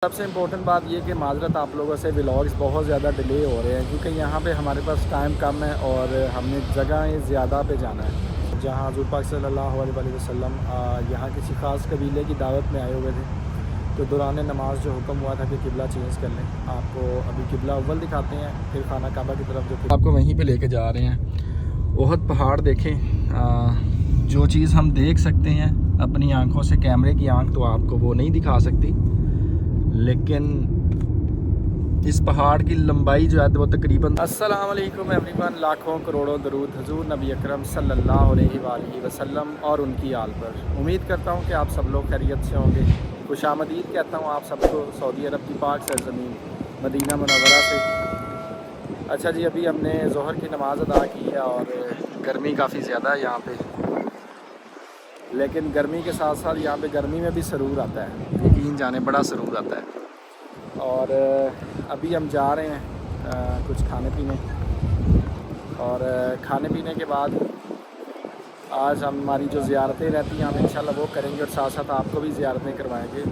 सबसे इम्पोर्टेंट बात ये कि माजरत आप लोगों से व्लॉग्स बहुत ज़्यादा डिले हो रहे हैं क्योंकि यहाँ पे हमारे पास टाइम कम है और हमने जगह ज़्यादा पे जाना है जहाँ हुज़ूर पाक सल्लल्लाहु अलैहि वसल्लम यहाँ किसी ख़ास कबीले की दावत में आए हुए थे। तो दौरान नमाज जो हुक्म हुआ था कि किबला चेंज कर लें। आपको अभी किबला अव्वल दिखाते हैं, फिर खाना काबा की तरफ जो आपको वहीं पर लेके जा रहे हैं। ओहद पहाड़ देखें, जो चीज़ हम देख सकते हैं अपनी आँखों से, कैमरे की आँख तो आपको वो नहीं दिखा सकती, लेकिन इस पहाड़ की लंबाई जो है वो तकरीबन। अस्सलाम वालेकुम एवरीवन, लाखों करोड़ों दरूद हुजूर नबी अकरम सल्लल्लाहु अलैहि वसल्लम और उनकी आल पर। उम्मीद करता हूँ कि आप सब लोग खैरियत से होंगे। खुशामदीद कहता हूँ आप सबको सऊदी अरब की पाक सरज़मीन मदीना मुनव्वरा से। अच्छा जी, अभी हमने ज़ोहर की नमाज़ अदा की है और गर्मी काफ़ी ज़्यादा है यहाँ पे, लेकिन गर्मी के साथ साथ यहाँ पे गर्मी में भी सरूर आता है, यकीन जाने बड़ा सरूर आता है। और अभी हम जा रहे हैं कुछ खाने पीने, और खाने पीने के बाद आज हमारी जो ज़ियारतें रहती हैं हम इंशाल्लाह वो करेंगे और साथ साथ आपको भी ज़ियारतें करवाएंगे।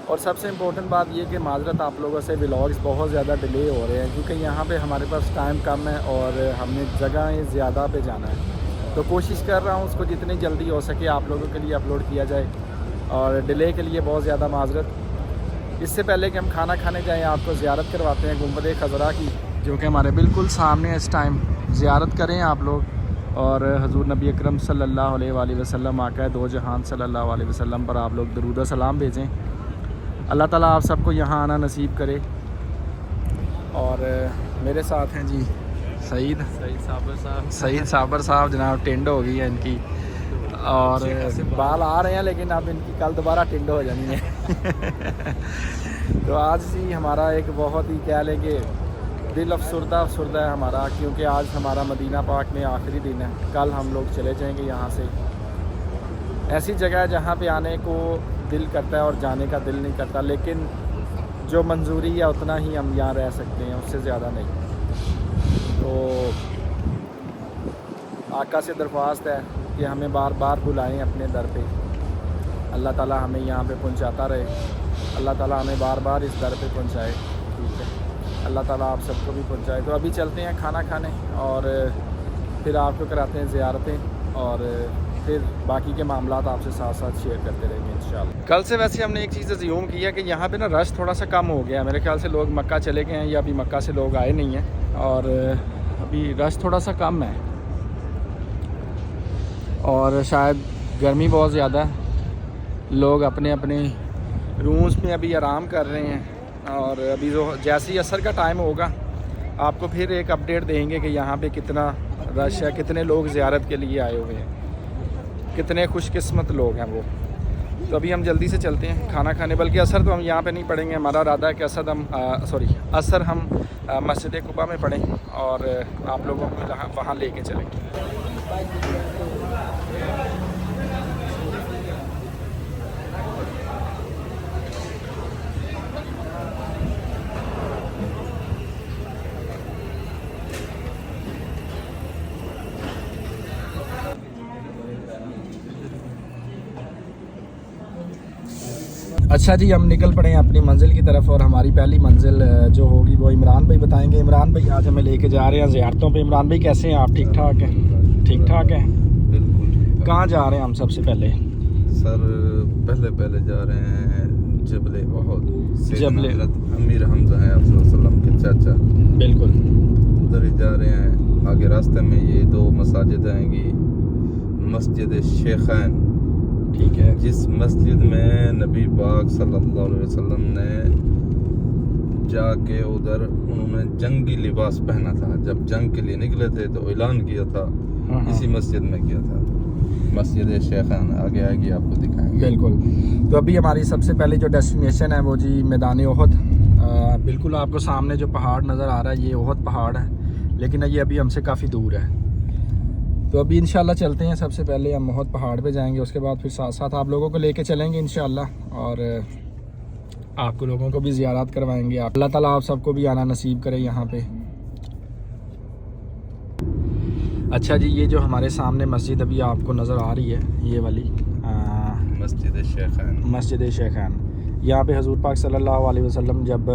और सबसे इम्पोर्टेंट बात ये कि माजरत आप लोगों से व्लॉग्स बहुत ज़्यादा डिले हो रहे हैं क्योंकि यहाँ पे हमारे पास टाइम कम है और हमने जगह ज़्यादा पे जाना है। तो कोशिश कर रहा हूँ उसको जितनी जल्दी हो सके आप लोगों के लिए अपलोड किया जाए, और डिले के लिए बहुत ज़्यादा माजरत। इससे पहले कि हम खाना खाने जाएं आपको ज़ियारत करवाते हैं गुंबद खज़रा की, जो कि हमारे बिल्कुल सामने है। इस टाइम ज़ियारत करें आप लोग और हुज़ूर नबी अकरम सल्लल्लाहु अलैहि वसल्लम आका दो जहान सल्लल्लाहु अलैहि वसल्लम पर आप लोग दरूद सलाम भेजें। अल्लाह ताला आप सबको यहाँ आना नसीब करे। और मेरे साथ हैं जी सईद साबर साहब जनाब। टिंड हो गई है इनकी और बाल आ रहे हैं, लेकिन अब इनकी कल दोबारा टिंड हो जानी है। तो आज ही हमारा एक बहुत ही कह लें कि दिल अफसरदा है हमारा, क्योंकि आज हमारा मदीना पाक में आखिरी दिन है। कल हम लोग चले जाएंगे यहाँ से। ऐसी जगह है जहाँ पे आने को दिल करता है और जाने का दिल नहीं करता, लेकिन जो मंजूरी है उतना ही हम यहाँ रह सकते हैं, उससे ज़्यादा नहीं। तो आका से दरख्वास्त है कि हमें बार बार बुलाएं अपने दर पे। अल्लाह ताला हमें यहाँ पे पहुँचाता रहे, अल्लाह ताला हमें बार बार इस दर पे पहुँचाए। ठीक है, अल्लाह ताला आप सबको भी पहुँचाए। तो अभी चलते हैं खाना खाने और फिर आपको कराते हैं ज़ियारतें और फिर बाकी के मामलात आपसे साथ साथ शेयर करते रहेंगे इंशाल्लाह। कल से वैसे हमने एक चीज़ अज्यूम की है कि यहाँ पे ना रश थोड़ा सा कम हो गया है। मेरे ख्याल से लोग मक्का चले गए हैं या अभी मक्का से लोग आए नहीं हैं, और अभी रश थोड़ा सा कम है और शायद गर्मी बहुत ज़्यादा है। लोग अपने अपने रूम्स में अभी आराम कर रहे हैं, और अभी जो जैसे ही असर का टाइम होगा आपको फिर एक अपडेट देंगे कि यहाँ पे कितना रश है, कितने लोग ज़ियारत के लिए आए हुए हैं, कितने खुशकिस्मत लोग हैं वो। तो अभी हम जल्दी से चलते हैं खाना खाने, बल्कि असर तो हम यहाँ पे नहीं पढ़ेंगे। हमारा इरादा है कि असर हम मस्जिद कुबा में पढ़ें और आप लोगों को वहाँ लेके चलेंगे। अच्छा जी, हम निकल पड़े हैं अपनी मंजिल की तरफ, और हमारी पहली मंजिल जो होगी वो इमरान भाई बताएंगे। इमरान भाई आज हमें लेके जा रहे हैं ज़ियारतों पे। इमरान भाई कैसे हैं आप? ठीक ठाक हैं? ठीक ठाक हैं, बिल्कुल। कहाँ जा रहे हैं हम सबसे पहले? सर पहले जा रहे हैं जबल ओहद। जबल अमीर हमजा है वसल्लम के चाचा, बिल्कुल उधर ही जा रहे हैं। आगे रास्ते में ये दो मसाजिद आएंगी, मस्जिद शेखैन, ठीक है, जिस मस्जिद में नबी पाक सल्लल्लाहु अलैहि वसल्लम ने जाके उधर उन्होंने जंगी लिबास पहना था। जब जंग के लिए निकले थे तो ऐलान किया था, इसी मस्जिद में किया था। मस्जिद शेखैन आगे आएगी, आपको दिखाएंगे। बिल्कुल। तो अभी हमारी सबसे पहले जो डेस्टिनेशन है वो जी मैदान ओहद। बिल्कुल आपको सामने जो पहाड़ नज़र आ रहा है ये ओहद पहाड़ है, लेकिन ये अभी हमसे काफ़ी दूर है। तो अभी इंशाल्लाह चलते हैं। सबसे पहले हम ओहद पहाड़ पे जाएंगे, उसके बाद फिर साथ साथ आप लोगों को लेके चलेंगे इंशाल्लाह, और आपको लोगों को भी ज़ियारत करवाएंगे। अल्लाह ताला आप सबको भी आना नसीब करे यहाँ पे। अच्छा जी, ये जो हमारे सामने मस्जिद अभी आपको नज़र आ रही है, ये वाली मस्जिद शेखैन। मस्जिद शेखैन, यहाँ पे हजूर पाक सल्लल्लाहु अलैहि वसल्लम जब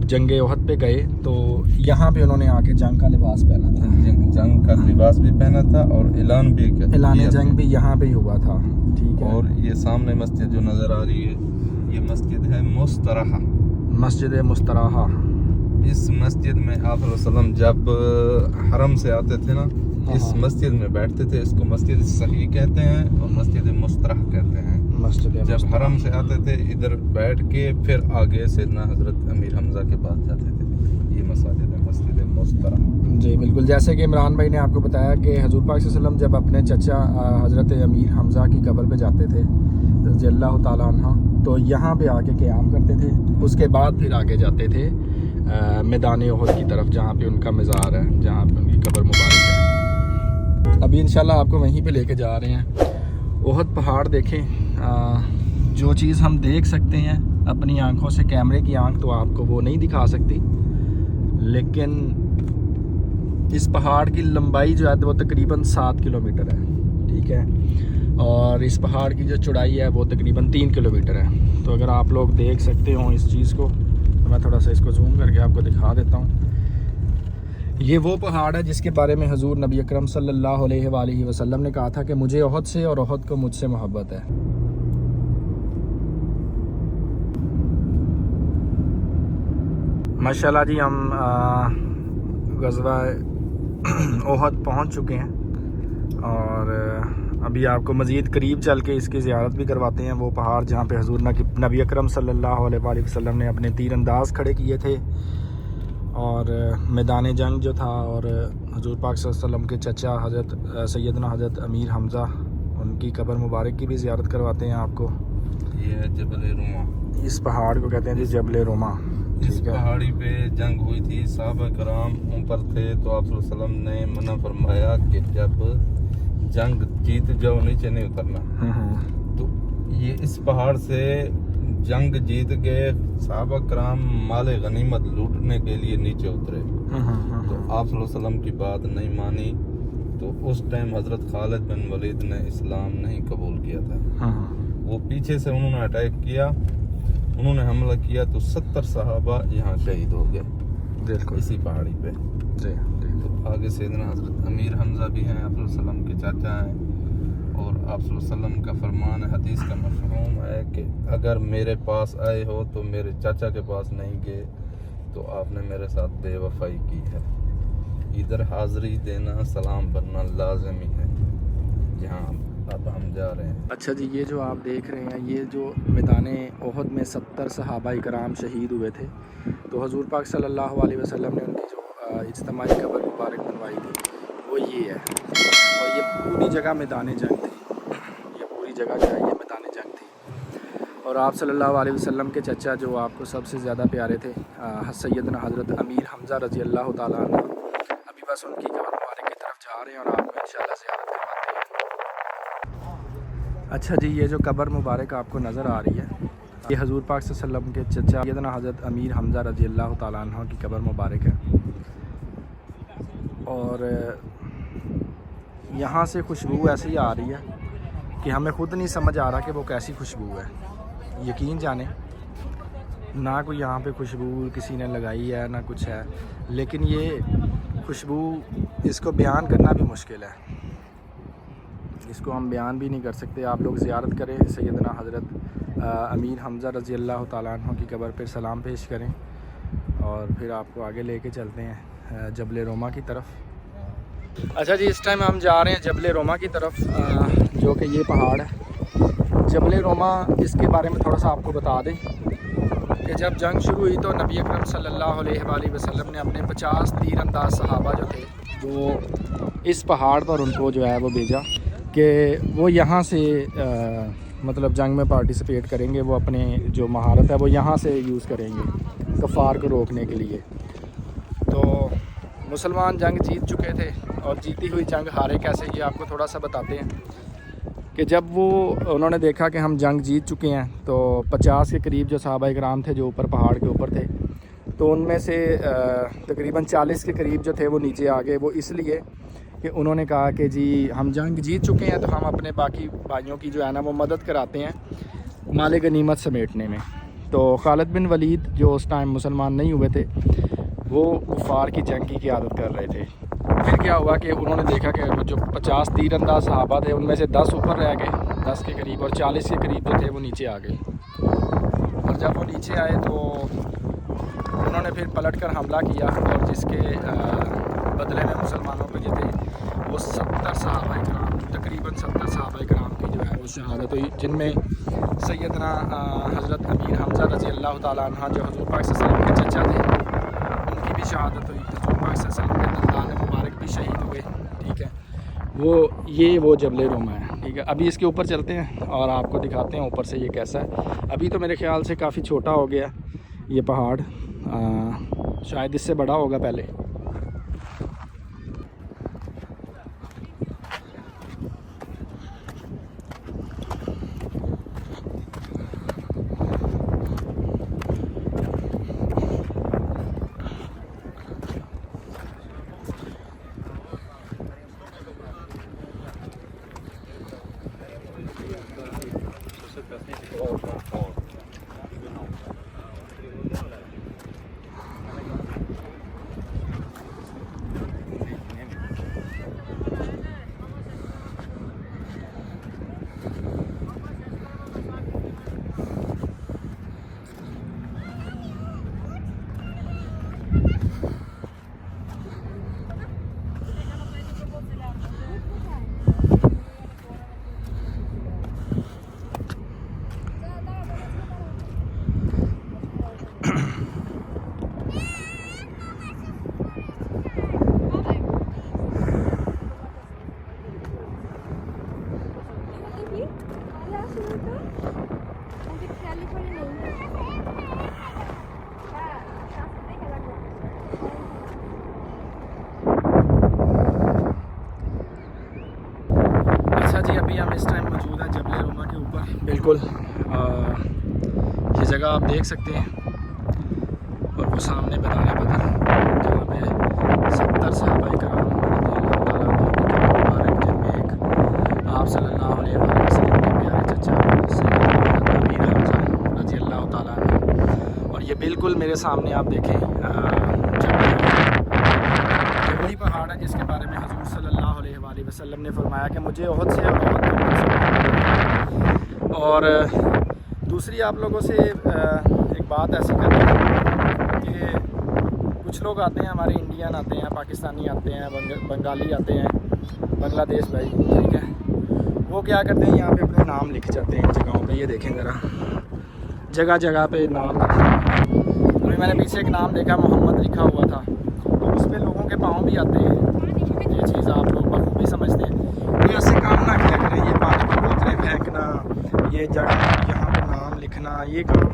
जंगे ओहद पे गए तो यहाँ पे उन्होंने आके जंग का लिबास पहना था। जंग का लिबास भी पहना था और ऐलान भी ऐलान जंग भी यहाँ पे ही हुआ था। ठीक है। और ये सामने मस्जिद जो नज़र आ रही है, ये मस्जिद है मुस्तराहा, मस्जिद मुस्तराहा। इस मस्जिद में आप वसल्लम जब हरम से आते थे ना, इस मस्जिद में बैठते थे। इसको मस्जिद सही कहते हैं और मस्जिद मुस्तराह कहते हैं। मस्जिद जब हरम से आते थे इधर बैठ के फिर आगे सैयदना हज़रत अमीर हमज़ा के पास जाते थे। ये मस्जिद है, मस्जिद मुस्तराह। जी बिल्कुल, जैसे कि इमरान भाई ने आपको बताया कि हजूर पाक सल्लल्लाहु अलैहि वसल्लम जब अपने चचा हज़रत अमीर हमज़ा की कब्र पे जाते थे रज़ियल्लाहु ताला अन्हा, तो यहाँ पे आके क़याम करते थे। उसके बाद फिर आगे जाते थे मैदान ओहद की तरफ, जहाँ पे उनका मज़ार है, जहाँ पे उनकी कब्र मुबारक है। अभी इंशाल्लाह आपको वहीं पे लेके जा रहे हैं। ओहद पहाड़ देखें, जो चीज़ हम देख सकते हैं अपनी आंखों से, कैमरे की आंख तो आपको वो नहीं दिखा सकती, लेकिन इस पहाड़ की लंबाई जो है वो तकरीबन 7 किलोमीटर है। ठीक है। और इस पहाड़ की जो चौड़ाई है वो तकरीबन 3 किलोमीटर है। तो अगर आप लोग देख सकते हो इस चीज़ को, तो मैं थोड़ा सा इसको जूम करके आपको दिखा देता हूँ। ये वो पहाड़ है जिसके बारे में हजूर नबी अकरम सल्लल्लाहु अलैहि वसल्लम ने कहा था कि मुझे ओहद से और ओहद को मुझसे मोहब्बत है। माशाल्लाह जी, हम ग़ज़वा ओहद पहुंच चुके हैं और अभी आपको मज़ीद करीब चल के इसकी ज़ियारत भी करवाते हैं। वो पहाड़ जहाँ पे हजूर नबी अकरम सल्लल्लाहु अलैहि वसल्लम ने अपने तीरंदाज खड़े किए थे और मैदान जंग जो था, और हजूर पाक सल्लल्लाहु अलैहि वसल्लम के चचा हज़रत सैयदना हज़रत अमीर हमज़ा, उनकी कब्र मुबारक की भी ज़ियारत करवाते हैं आपको। ये है जबल रोमा, इस पहाड़ को कहते हैं जी जबल रोमा। इस पहाड़ी पे जंग हुई थी, साहबा कराम ऊपर थे, तो आप सल्लल्लाहु अलैहि वसल्लम ने मना फरमाया कि जब जंग जीत जाओ नीचे नहीं उतरना। तो ये इस पहाड़ से जंग जीत गए, साहबा कराम माले गनीमत लूटने के लिए नीचे उतरे। तो आप सल्लल्लाहु अलैहि वसल्लम की बात नहीं मानी, तो उस टाइम हज़रत खालिद बिन वलीद ने इस्लाम नहीं कबूल किया था। वो पीछे से उन्होंने अटैक किया, उन्होंने हमला किया, तो 70 सहाबा यहाँ शहीद हो गए इसी पहाड़ी पे। तो आगे सैयदना हज़रत अमीर हमज़ा भी हैं, आप सल्लल्लाहु अलैहि वसल्लम के चाचा हैं, और आप सल्लल्लाहु अलैहि वसल्लम का फरमान है, हदीस का मफ़हूम है कि अगर मेरे पास आए हो तो मेरे चाचा के पास नहीं गए तो आपने मेरे साथ बेवफाई की है। इधर हाज़री देना, सलाम भरना लाज़मी है जहाँ अब हम जा रहे हैं। अच्छा जी, ये जो आप देख रहे हैं, ये जो मैदान ओहद में 70 सहाबाए कराम शहीद हुए थे, तो हजूर पाक सल्लल्लाहु अलैहि वसल्लम ने उनकी जो इज्तिमाई कब्र मुबारक बनवाई थी वो ये है। और ये पूरी जगह मैदान जंग थी, ये पूरी जगह जो है ये मैदान जंग थी। और आप सल्लल्लाहु अलैहि वसल्लम के चचा जो आपको सबसे ज़्यादा प्यारे थे, सैयदना हज़रत अमीर हमज़ा रज़ियल्लाहु ताला अन्हु, अभी बस उनकी कब्र मुबारक की तरफ जा रहे हैं और आपको इंशाअल्लाह ज़ियारत करवाते हैं। अच्छा जी, ये जो कब्र मुबारक आपको नज़र आ रही है, ये हजूर पाक सल्लल्लाहु अलैहि वसल्लम के चचा सैयदना हज़रत अमीर हमज़ा रज़ियल्लाहु ताला अन्हु की कब्र मुबारक है। और यहाँ से खुशबू ऐसी आ रही है कि हमें ख़ुद नहीं समझ आ रहा कि वो कैसी खुशबू है। यकीन जाने, ना कोई यहाँ पे खुशबू किसी ने लगाई है ना कुछ है, लेकिन ये खुशबू, इसको बयान करना भी मुश्किल है, इसको हम बयान भी नहीं कर सकते। आप लोग ज़ियारत करें, सैयदना हज़रत अमीर हमज़ा रज़ियल्लाहु ताला अन्हु की कब्र पर सलाम पेश करें और फिर आपको आगे लेके चलते हैं जबल रोमा की तरफ। अच्छा जी, इस टाइम हम जा रहे हैं जबल रोमा की तरफ, जो कि ये पहाड़ है जबल रोमा। इसके बारे में थोड़ा सा आपको बता दें कि जब जंग शुरू हुई तो नबी अकरम सल्लल्लाहु अलैहि वसल्लम ने अपने 50 तीरंदाज सहाबा जो थे वो इस पहाड़ पर उनको जो है वो भेजा कि वो यहाँ से मतलब जंग में पार्टिसिपेट करेंगे। वो अपने जो महारत है वो यहाँ से यूज़ करेंगे कफ़ार को रोकने के लिए। तो मुसलमान जंग जीत चुके थे और जीती हुई जंग हारे कैसे, ये आपको थोड़ा सा बताते हैं कि जब वो उन्होंने देखा कि हम जंग जीत चुके हैं, तो 50 के करीब जो सहाबाए किराम थे जो ऊपर पहाड़ के ऊपर थे, तो उनमें से तकरीबन 40 के करीब जो थे वो नीचे आ गए। वो इसलिए कि उन्होंने कहा कि जी हम जंग जीत चुके हैं तो हम अपने बाकी भाइयों की जो है ना वो मदद कराते हैं, माल गनीमत समेटने में। तो खालिद बिन वलीद जो उस टाइम मुसलमान नहीं हुए थे, वो कुफार की जंग की क़यादत कर रहे थे। फिर क्या हुआ कि उन्होंने देखा कि जो 50 तीरंदाज सहाबा थे उनमें से 10 ऊपर रह गए, 10 के करीब, और 40 के करीब जो थे वो नीचे आ गए। और जब वो नीचे आए तो उन्होंने फिर पलट कर हमला किया, और जिसके बदले में मुसलमानों को जो थे वो 70 सहाबा इकराम, तकरीबन 70 सहाबा इकराम की जो है वो शहादत हुई, जिनमें सैयदना हज़रत अमीर हमज़ा रज़ी अल्लाह ताला अन्हा जो हज़ूर पाक सल्लल्लाहु अलैहि वसल्लम के चचा थे, उनकी भी शहादत हुई। हज़ूर पाक सल्लल्लाहु अलैहि वसल्लम के दंदान मुबारक भी शहीद हुए। ठीक है, वो जबल रोमा है। ठीक है, अभी इसके ऊपर चलते हैं और आपको दिखाते हैं ऊपर से ये कैसा है। अभी तो मेरे ख़्याल से काफ़ी छोटा हो गया ये पहाड़, शायद इससे बड़ा होगा पहले। जी अभी हम इस टाइम मौजूद हैं जबल रोमा के ऊपर, बिल्कुल ये जगह आप देख सकते हैं। और वो सामने मैदान बदर जहाँ पे 70 सहाबा इकराम मुबारक, जिनमें एक आप सल्लल्लाहु अलैहि वसल्लम के प्यारे चचा सैयदना अमीर हमज़ा रज़ी अल्लाह ताला अन्हु। और ये बिल्कुल मेरे सामने आप देखें वही पहाड़ है जिसके बारे में हज़ूर सल्लल्लाहु अलैहि वसल्लम ने फरमाया कि मुझे ओहद से और दूसरी आप लोगों से एक बात ऐसी करनी है कि कुछ लोग आते हैं, हमारे इंडियन आते हैं, पाकिस्तानी आते हैं, बंगाली आते हैं, बांग्लादेश भाई, ठीक है, वो क्या करते हैं यहाँ पे अपने नाम लिख जाते हैं इन जगहों पे। ये देखें ज़रा, जगह जगह पे नाम लिखे। अभी मैंने पीछे एक नाम देखा, मोहम्मद लिखा हुआ था, तो उस पर लोगों के पाँव भी आते हैं। ये चीज़ आप लोग बखूबी समझते हैं। कोई ऐसे काम ना किया करें, ये पानी की बोतलें फेंकना, ये जगह यहाँ पर नाम लिखना, ये काम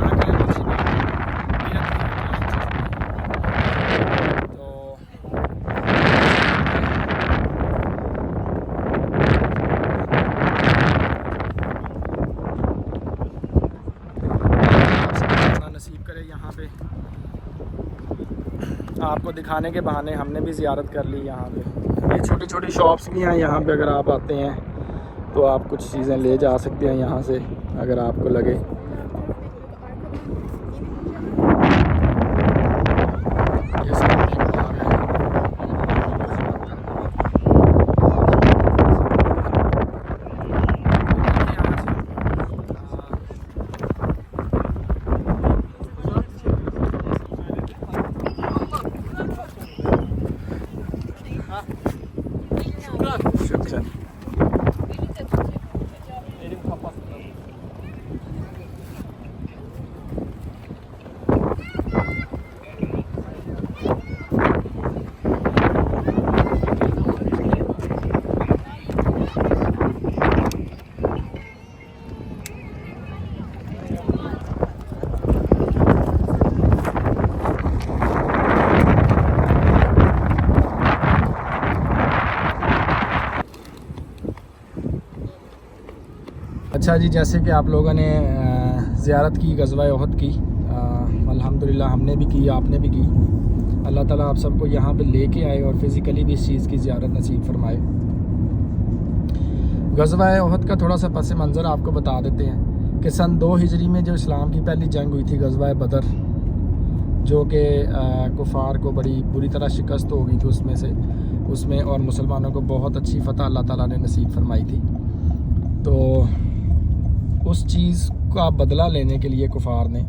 ना करें। नसीब करे यहाँ पे आपको दिखाने के बहाने हमने भी ज़ियारत कर ली। यहाँ पे ये छोटी छोटी शॉप्स भी हैं यहाँ पे, अगर आप आते हैं तो आप कुछ चीज़ें ले जा सकते हैं यहाँ से अगर आपको लगे। शुक्रिया। अच्छा जी, जैसे कि आप लोगों ने ज़ियारत की ग़ज़वा उहद की, अल्हम्दुलिल्लाह हमने भी की, आपने भी की। अल्लाह ताला आप सबको यहाँ पे लेके आए और फ़िज़िकली भी इस चीज़ की ज़ियारत नसीब फरमाए। ग़ज़वा उहद का थोड़ा सा पस मंज़र आपको बता देते हैं कि सन 2 हिजरी में जो इस्लाम की पहली जंग हुई थी ग़ज़वा बदर, जो कि कुफ़ार को बड़ी बुरी तरह शिकस्त हो गई थी उसमें और मुसलमानों को बहुत अच्छी फ़तह अल्लाह ताला ने नसीब फरमाई थी। तो उस चीज़ का बदला लेने के लिए कुफ़ार ने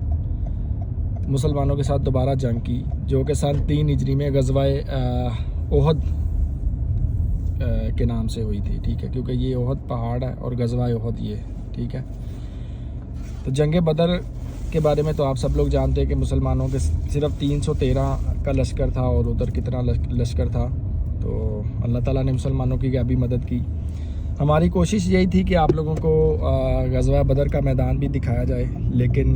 मुसलमानों के साथ दोबारा जंग की, जो कि सन 3 हिजरी में ग़ज़वा ओहद के नाम से हुई थी, ठीक है, क्योंकि ये ओहद पहाड़ है और ग़ज़वा ओहद ये, ठीक है। तो जंग बदर के बारे में तो आप सब लोग जानते हैं कि मुसलमानों के सिर्फ 313 का लश्कर था और उधर कितना लश्कर था। तो अल्लाह ताला ने मुसलमानों की काफ़ी मदद की। हमारी कोशिश यही थी कि आप लोगों को ग़ज़वा बदर का मैदान भी दिखाया जाए, लेकिन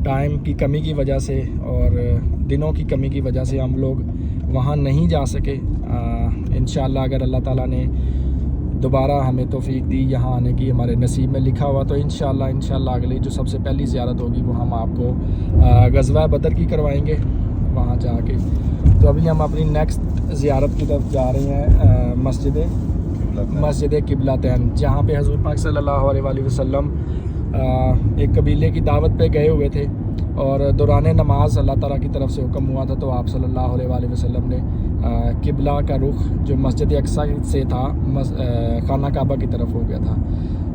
टाइम की कमी की वजह से और दिनों की कमी की वजह से हम लोग वहाँ नहीं जा सके। इंशाअल्लाह अगर अल्लाह ताला ने दोबारा हमें तौफीक दी यहाँ आने की, हमारे नसीब में लिखा हुआ, तो इंशाअल्लाह अगली जो सबसे पहली ज़ियारत होगी वो हम आपको ग़ज़वा बदर की करवाएंगे वहाँ जाके। तो अभी हम अपनी नेक्स्ट ज़ियारत की तरफ जा रहे हैं, मस्जिद क़िबलतैन, जहाँ पे हज़ूर पाक सल्लल्लाहु अलैहि वसल्लम एक कबीले की दावत पे गए हुए थे और दौरान नमाज अल्लाह ताला की तरफ से हुक्म हुआ था, तो आप सल्लल्लाहु अलैहि वसल्लम ने किबला का रुख जो मस्जिद अक्सा से था खाना काबा की तरफ हो गया था।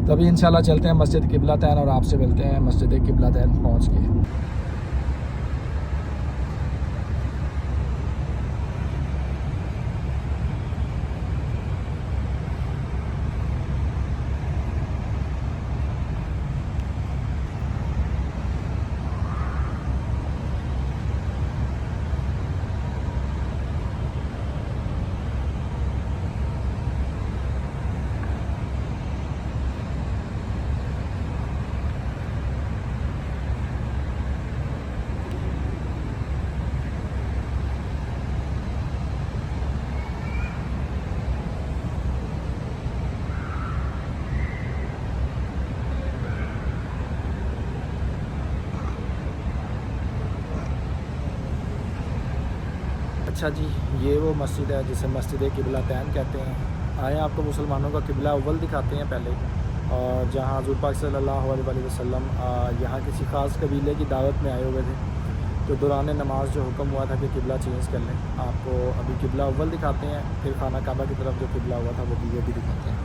तो अभी इंशाल्लाह चलते हैं मस्जिद क़िबलतैन और आपसे मिलते हैं मस्जिद क़िबलतैन पहुँच के। अच्छा जी, ये वो मस्जिद है जिसे मस्जिद क़िबलतैन कहते हैं। आए आपको मुसलमानों का किबला अव्वल दिखाते हैं पहले, और जहाँ हज़ूर पाक सल्लल्लाहु अलैहि वसल्लम यहाँ किसी ख़ास कबीले की दावत में आए हुए थे, तो दौरान नमाज जो हुक्म हुआ था कि किबला चेंज कर लें। आपको अभी किबला अव्वल दिखाते हैं, फिर खाना काबा की तरफ जो किबला हुआ था वो भी दिखाते हैं।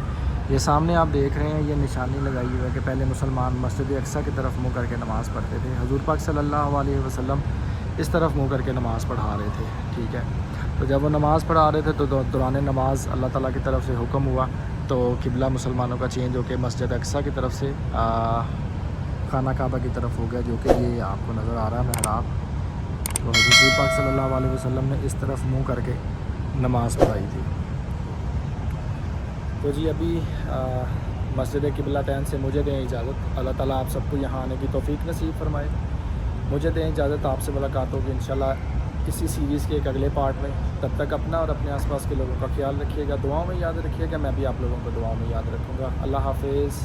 ये सामने आप देख रहे हैं, ये निशानी लगाई हुई है कि पहले मुसलमान मस्जिद अक्सा की तरफ मुँह करके नमाज़ पढ़ते थे। हज़ूर पाक सल्लल्लाहु अलैहि वसल्लम इस तरफ मुँह करके नमाज़ पढ़ा रहे थे, ठीक है। तो जब वो नमाज़ पढ़ा रहे थे तो दौरान नमाज अल्लाह ताला की तरफ से हुक्म हुआ, तो किबला मुसलमानों का चेंज होकर मस्जिद अक्सा की तरफ से खाना काबा की तरफ हो गया, जो कि ये आपको नज़र आ रहा है महराब। तो हज़रत पाक सल्लल्लाहु अलैहि वसल्लम ने इस तरफ मुँह करके नमाज़ पढ़ाई थी। तो जी अभी मस्जिद क़िबलतैन से मुझे दें इजाज़त। अल्लाह ताला आप सबको यहाँ आने की तौफीक नसीब फरमाए। मुझे दें इजाज़त, आपसे मुलाकात होगी इंशाल्लाह किसी सीरीज़ के एक अगले पार्ट में। तब तक अपना और अपने आसपास के लोगों का ख्याल रखिएगा, दुआओं में याद रखिएगा। मैं भी आप लोगों को दुआओं में याद रखूँगा। अल्लाह हाफ़िज़।